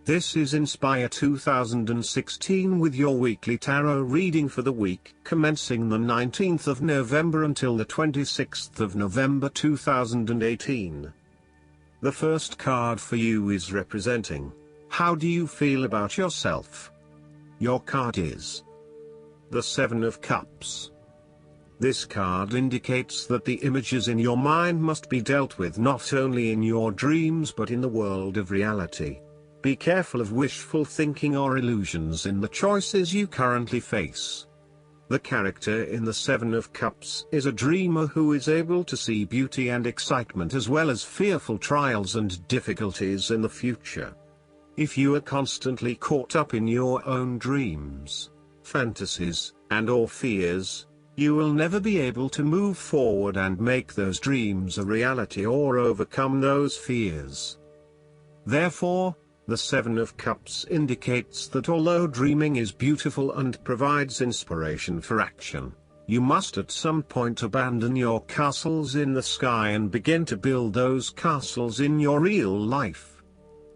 This is Inspire 2016 with your weekly tarot reading for the week commencing the 19th of November until the 26th of November 2018. The first card for you is representing, how do you feel about yourself? Your card is the Seven of Cups. This card indicates that the images in your mind must be dealt with not only in your dreams but in the world of reality. Be careful of wishful thinking or illusions in the choices you currently face. The character in the Seven of Cups is a dreamer who is able to see beauty and excitement as well as fearful trials and difficulties in the future. If you are constantly caught up in your own dreams, fantasies, and/or fears, you will never be able to move forward and make those dreams a reality or overcome those fears. Therefore, the Seven of Cups indicates that although dreaming is beautiful and provides inspiration for action, you must at some point abandon your castles in the sky and begin to build those castles in your real life.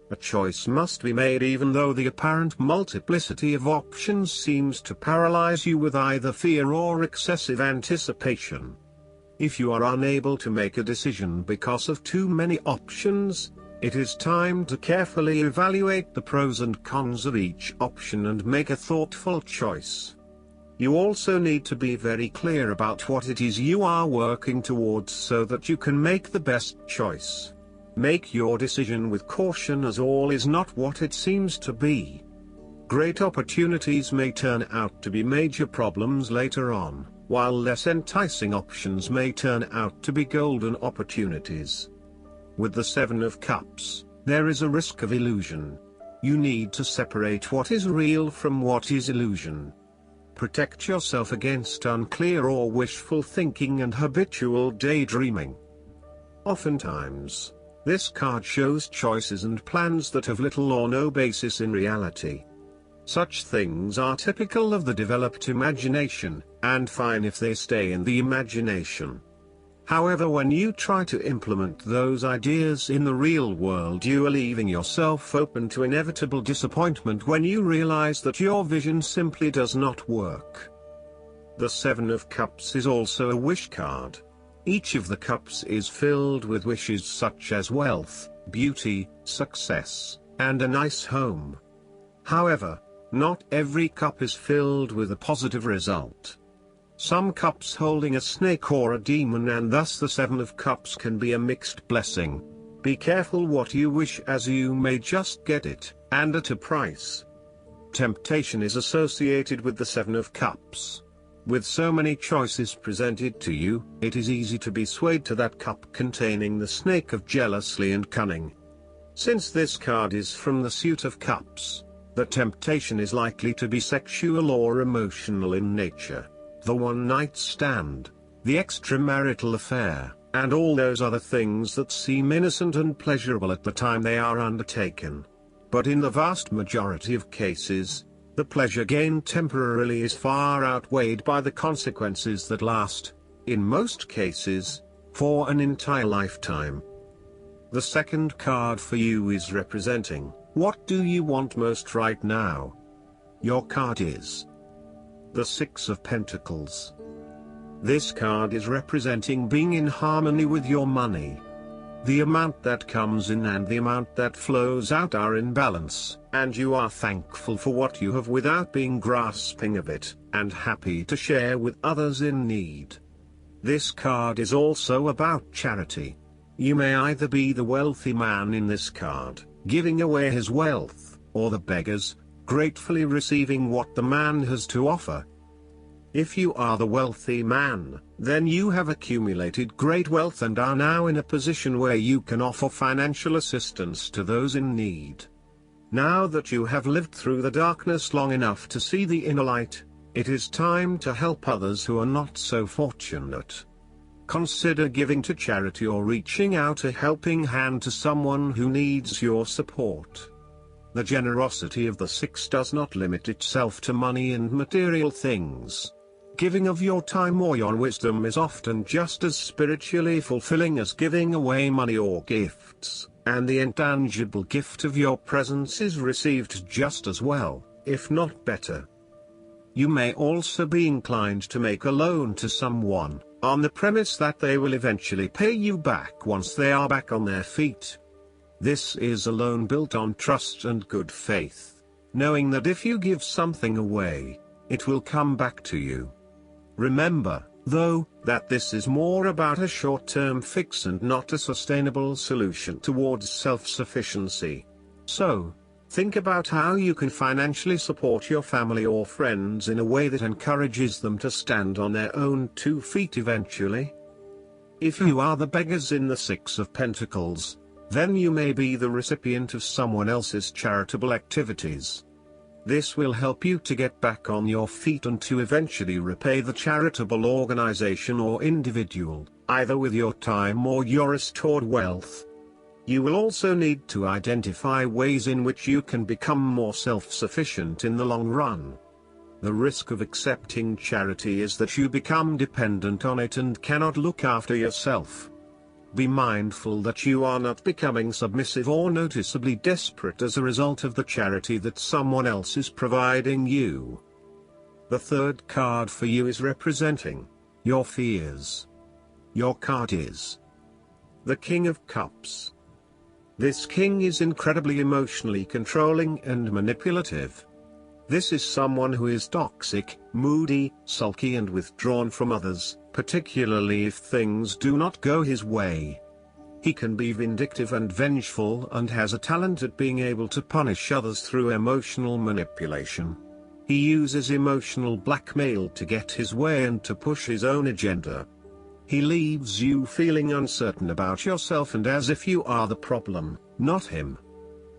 A choice must be made even though the apparent multiplicity of options seems to paralyze you with either fear or excessive anticipation. If you are unable to make a decision because of too many options, it is time to carefully evaluate the pros and cons of each option and make a thoughtful choice. You also need to be very clear about what it is you are working towards so that you can make the best choice. Make your decision with caution as all is not what it seems to be. Great opportunities may turn out to be major problems later on, while less enticing options may turn out to be golden opportunities. With the Seven of Cups, there is a risk of illusion. You need to separate what is real from what is illusion. Protect yourself against unclear or wishful thinking and habitual daydreaming. Oftentimes, this card shows choices and plans that have little or no basis in reality. Such things are typical of the developed imagination, and fine if they stay in the imagination. However, when you try to implement those ideas in the real world, you are leaving yourself open to inevitable disappointment when you realize that your vision simply does not work. The Seven of Cups is also a wish card. Each of the cups is filled with wishes such as wealth, beauty, success, and a nice home. However, not every cup is filled with a positive result. Some cups holding a snake or a demon, and thus the Seven of Cups can be a mixed blessing. Be careful what you wish, as you may just get it, and at a price. Temptation is associated with the Seven of Cups. With so many choices presented to you, it is easy to be swayed to that cup containing the snake of jealousy and cunning. Since this card is from the suit of cups, the temptation is likely to be sexual or emotional in nature. The one-night stand, the extramarital affair, and all those other things that seem innocent and pleasurable at the time they are undertaken. But in the vast majority of cases, the pleasure gained temporarily is far outweighed by the consequences that last, in most cases, for an entire lifetime. The second card for you is representing, what do you want most right now? Your card is the Six of Pentacles. This card is representing being in harmony with your money. The amount that comes in and the amount that flows out are in balance, and you are thankful for what you have without being grasping of it, and happy to share with others in need. This card is also about charity. You may either be the wealthy man in this card, giving away his wealth, or the beggars, gratefully receiving what the man has to offer. If you are the wealthy man, then you have accumulated great wealth and are now in a position where you can offer financial assistance to those in need. Now that you have lived through the darkness long enough to see the inner light, it is time to help others who are not so fortunate. Consider giving to charity or reaching out a helping hand to someone who needs your support. The generosity of the Six does not limit itself to money and material things. Giving of your time or your wisdom is often just as spiritually fulfilling as giving away money or gifts, and the intangible gift of your presence is received just as well, if not better. You may also be inclined to make a loan to someone, on the premise that they will eventually pay you back once they are back on their feet. This is a loan built on trust and good faith, knowing that if you give something away, it will come back to you. Remember, though, that this is more about a short-term fix and not a sustainable solution towards self-sufficiency. So, think about how you can financially support your family or friends in a way that encourages them to stand on their own 2 feet eventually. If you are the beggars in the Six of Pentacles, then you may be the recipient of someone else's charitable activities. This will help you to get back on your feet and to eventually repay the charitable organization or individual, either with your time or your restored wealth. You will also need to identify ways in which you can become more self-sufficient in the long run. The risk of accepting charity is that you become dependent on it and cannot look after yourself. Be mindful that you are not becoming submissive or noticeably desperate as a result of the charity that someone else is providing you. The third card for you is representing your fears. Your card is the King of Cups. This king is incredibly emotionally controlling and manipulative. This is someone who is toxic, moody, sulky and withdrawn from others, particularly if things do not go his way. He can be vindictive and vengeful and has a talent at being able to punish others through emotional manipulation. He uses emotional blackmail to get his way and to push his own agenda. He leaves you feeling uncertain about yourself and as if you are the problem, not him.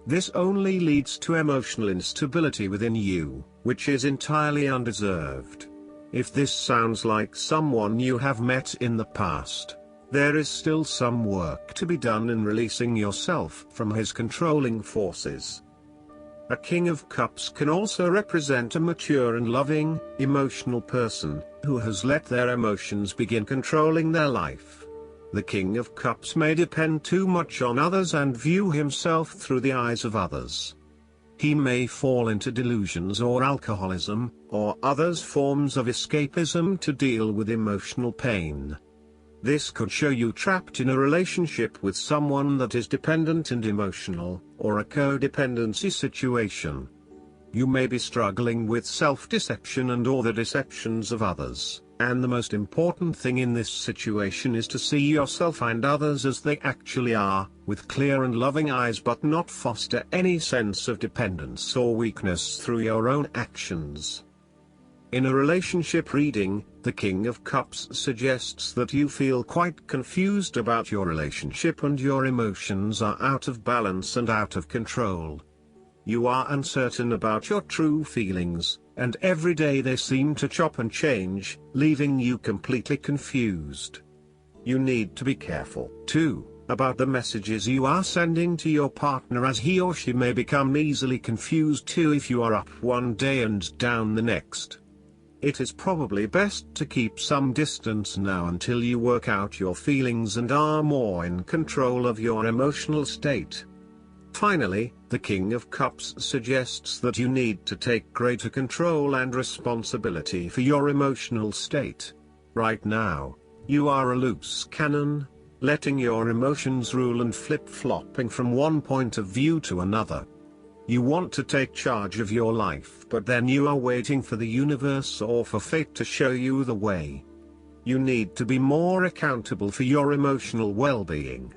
This only leads to emotional instability within you, which is entirely undeserved. If this sounds like someone you have met in the past, there is still some work to be done in releasing yourself from his controlling forces. A King of Cups can also represent a mature and loving, emotional person, who has let their emotions begin controlling their life. The King of Cups may depend too much on others and view himself through the eyes of others. He may fall into delusions or alcoholism, or other forms of escapism to deal with emotional pain. This could show you trapped in a relationship with someone that is dependent and emotional, or a codependency situation. You may be struggling with self-deception and/or the deceptions of others, and the most important thing in this situation is to see yourself and others as they actually are, with clear and loving eyes, but not foster any sense of dependence or weakness through your own actions. In a relationship reading, the King of Cups suggests that you feel quite confused about your relationship and your emotions are out of balance and out of control. You are uncertain about your true feelings, and every day they seem to chop and change, leaving you completely confused. You need to be careful, too, about the messages you are sending to your partner, as he or she may become easily confused too if you are up one day and down the next. It is probably best to keep some distance now until you work out your feelings and are more in control of your emotional state. Finally, the King of Cups suggests that you need to take greater control and responsibility for your emotional state. Right now, you are a loose cannon, letting your emotions rule and flip-flopping from one point of view to another. You want to take charge of your life, but then you are waiting for the universe or for fate to show you the way. You need to be more accountable for your emotional well-being.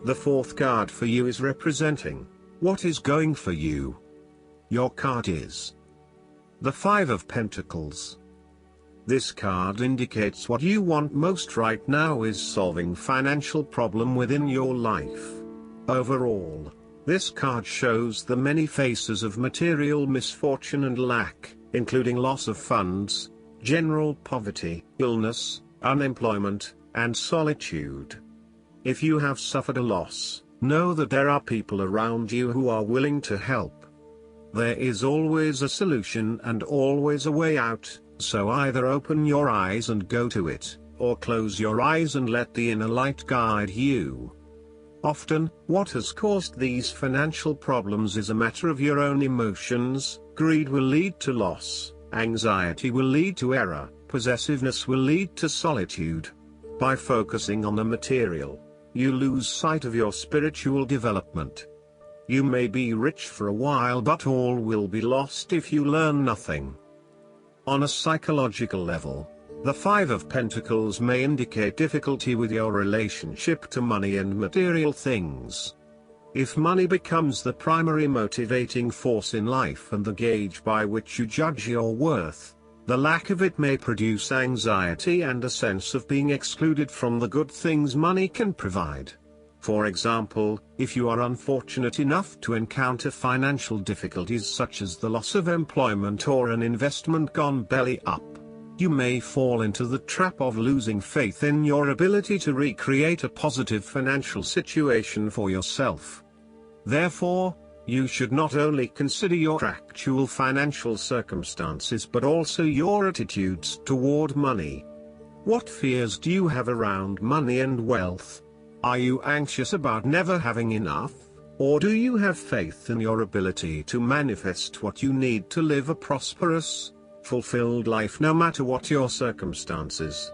The fourth card for you is representing what is going for you. Your card is the Five of Pentacles. This card indicates what you want most right now is solving financial problem within your life. Overall, this card shows the many faces of material misfortune and lack, including loss of funds, general poverty, illness, unemployment, and solitude. If you have suffered a loss, know that there are people around you who are willing to help. There is always a solution and always a way out, So either open your eyes and go to it, or close your eyes and let the inner light guide you. Often, what has caused these financial problems is a matter of your own emotions. Greed will lead to loss, anxiety will lead to error, possessiveness will lead to solitude. By focusing on the material, you lose sight of your spiritual development. You may be rich for a while, but all will be lost if you learn nothing. On a psychological level, the Five of Pentacles may indicate difficulty with your relationship to money and material things. If money becomes the primary motivating force in life and the gauge by which you judge your worth, the lack of it may produce anxiety and a sense of being excluded from the good things money can provide. For example, if you are unfortunate enough to encounter financial difficulties such as the loss of employment or an investment gone belly up, you may fall into the trap of losing faith in your ability to recreate a positive financial situation for yourself. Therefore, you should not only consider your actual financial circumstances but also your attitudes toward money. What fears do you have around money and wealth? Are you anxious about never having enough, or do you have faith in your ability to manifest what you need to live a prosperous, fulfilled life no matter what your circumstances?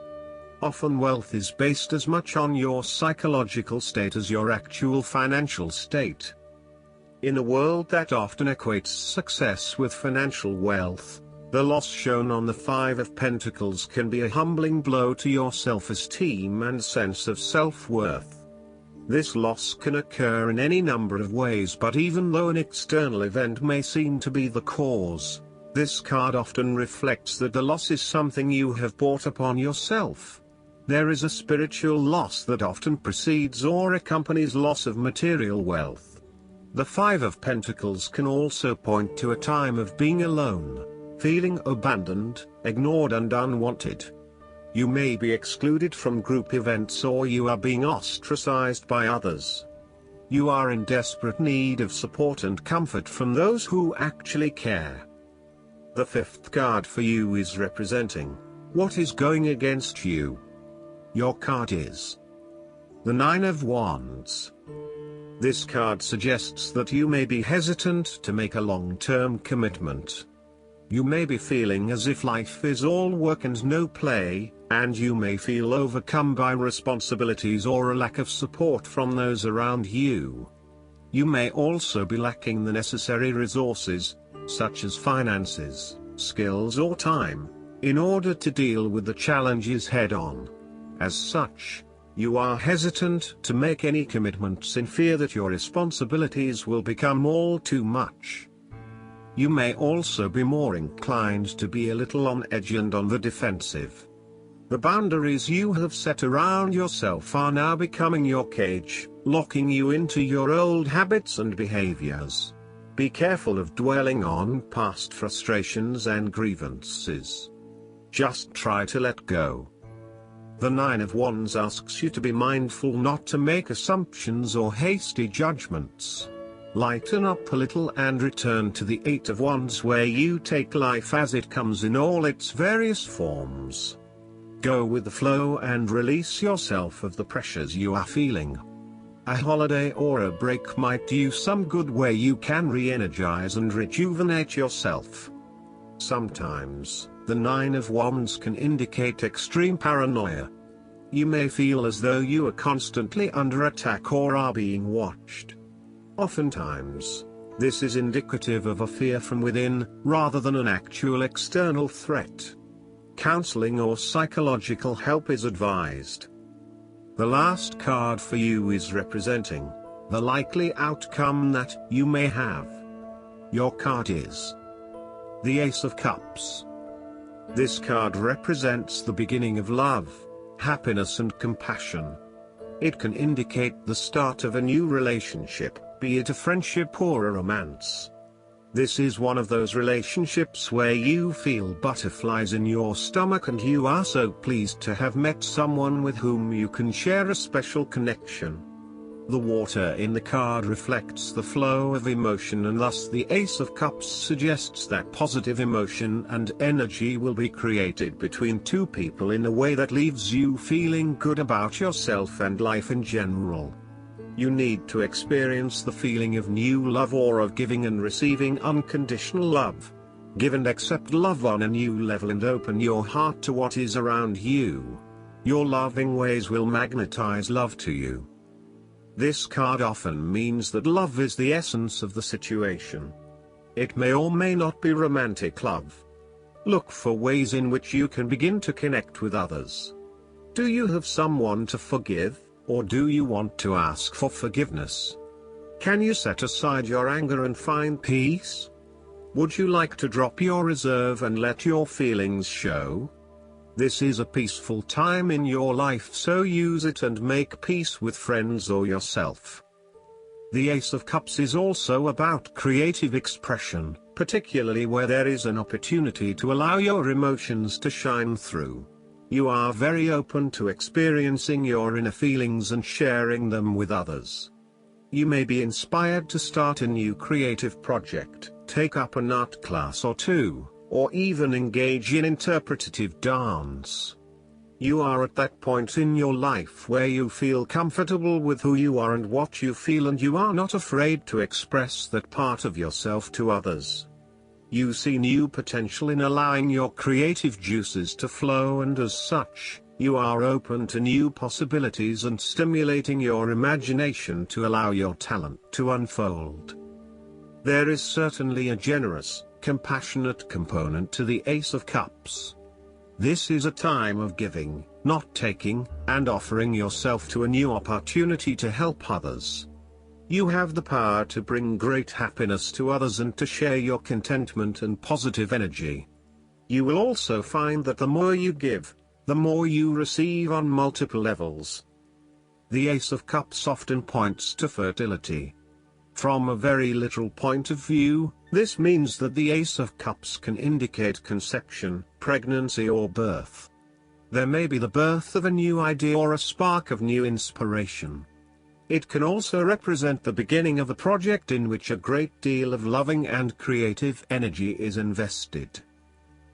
Often wealth is based as much on your psychological state as your actual financial state. In a world that often equates success with financial wealth, the loss shown on the Five of Pentacles can be a humbling blow to your self-esteem and sense of self-worth. This loss can occur in any number of ways, but even though an external event may seem to be the cause, this card often reflects that the loss is something you have brought upon yourself. There is a spiritual loss that often precedes or accompanies loss of material wealth. The Five of Pentacles can also point to a time of being alone, feeling abandoned, ignored and unwanted. You may be excluded from group events or you are being ostracized by others. You are in desperate need of support and comfort from those who actually care. The fifth card for you is representing what is going against you. Your card is the Nine of Wands. This card suggests that you may be hesitant to make a long-term commitment. You may be feeling as if life is all work and no play, and you may feel overcome by responsibilities or a lack of support from those around you. You may also be lacking the necessary resources, such as finances, skills or time, in order to deal with the challenges head-on. As such, you are hesitant to make any commitments in fear that your responsibilities will become all too much. You may also be more inclined to be a little on edge and on the defensive. The boundaries you have set around yourself are now becoming your cage, locking you into your old habits and behaviors. Be careful of dwelling on past frustrations and grievances. Just try to let go. The Nine of Wands asks you to be mindful not to make assumptions or hasty judgments. Lighten up a little and return to the Eight of Wands, where you take life as it comes in all its various forms. Go with the flow and release yourself of the pressures you are feeling. A holiday or a break might do you some good, where you can re-energize and rejuvenate yourself. Sometimes, the Nine of Wands can indicate extreme paranoia. You may feel as though you are constantly under attack or are being watched. Oftentimes, this is indicative of a fear from within, rather than an actual external threat. Counseling or psychological help is advised. The last card for you is representing the likely outcome that you may have. Your card is the Ace of Cups. This card represents the beginning of love, happiness and compassion. It can indicate the start of a new relationship, be it a friendship or a romance. This is one of those relationships where you feel butterflies in your stomach and you are so pleased to have met someone with whom you can share a special connection. The water in the card reflects the flow of emotion, and thus the Ace of Cups suggests that positive emotion and energy will be created between two people in a way that leaves you feeling good about yourself and life in general. You need to experience the feeling of new love or of giving and receiving unconditional love. Give and accept love on a new level and open your heart to what is around you. Your loving ways will magnetize love to you. This card often means that love is the essence of the situation. It may or may not be romantic love. Look for ways in which you can begin to connect with others. Do you have someone to forgive, or do you want to ask for forgiveness? Can you set aside your anger and find peace? Would you like to drop your reserve and let your feelings show? This is a peaceful time in your life, so use it and make peace with friends or yourself. The Ace of Cups is also about creative expression, particularly where there is an opportunity to allow your emotions to shine through. You are very open to experiencing your inner feelings and sharing them with others. You may be inspired to start a new creative project, take up an art class or two, or even engage in interpretative dance. You are at that point in your life where you feel comfortable with who you are and what you feel, and you are not afraid to express that part of yourself to others. You see new potential in allowing your creative juices to flow, and as such, you are open to new possibilities and stimulating your imagination to allow your talent to unfold. There is certainly a generous, compassionate component to the Ace of Cups. This is a time of giving, not taking, and offering yourself to a new opportunity to help others. You have the power to bring great happiness to others and to share your contentment and positive energy. You will also find that the more you give, the more you receive on multiple levels. The Ace of Cups often points to fertility. From a very literal point of view, this means that the Ace of Cups can indicate conception, pregnancy or birth. There may be the birth of a new idea or a spark of new inspiration. It can also represent the beginning of a project in which a great deal of loving and creative energy is invested.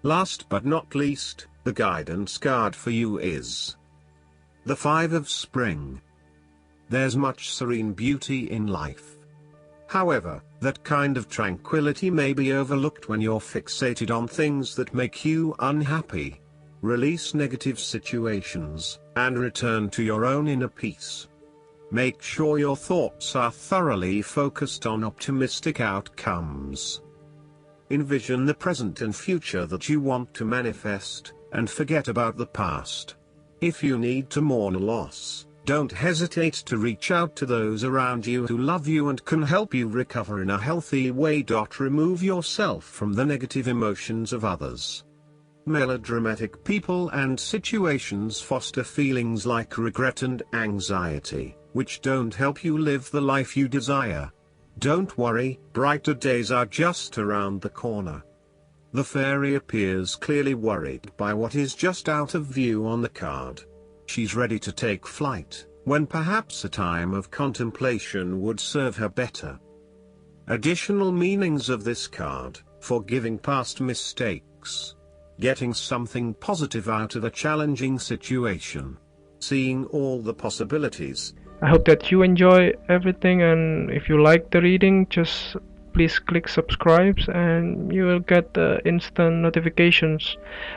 Last but not least, the guidance card for you is the Five of Spring. There's much serene beauty in life. However, that kind of tranquility may be overlooked when you're fixated on things that make you unhappy. Release negative situations, and return to your own inner peace. Make sure your thoughts are thoroughly focused on optimistic outcomes. Envision the present and future that you want to manifest, and forget about the past. If you need to mourn a loss, don't hesitate to reach out to those around you who love you and can help you recover in a healthy way. Remove yourself from the negative emotions of others. Melodramatic people and situations foster feelings like regret and anxiety, which don't help you live the life you desire. Don't worry, brighter days are just around the corner. The fairy appears clearly worried by what is just out of view on the card. She's ready to take flight, when perhaps a time of contemplation would serve her better. Additional meanings of this card: forgiving past mistakes, getting something positive out of a challenging situation, seeing all the possibilities. I hope that you enjoy everything, and if you like the reading, just please click subscribe and you will get the instant notifications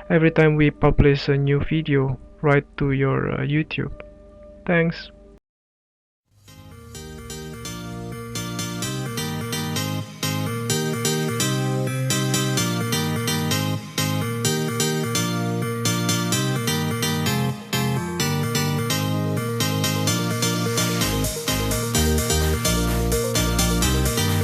every time we publish a new video right to your YouTube. Thanks.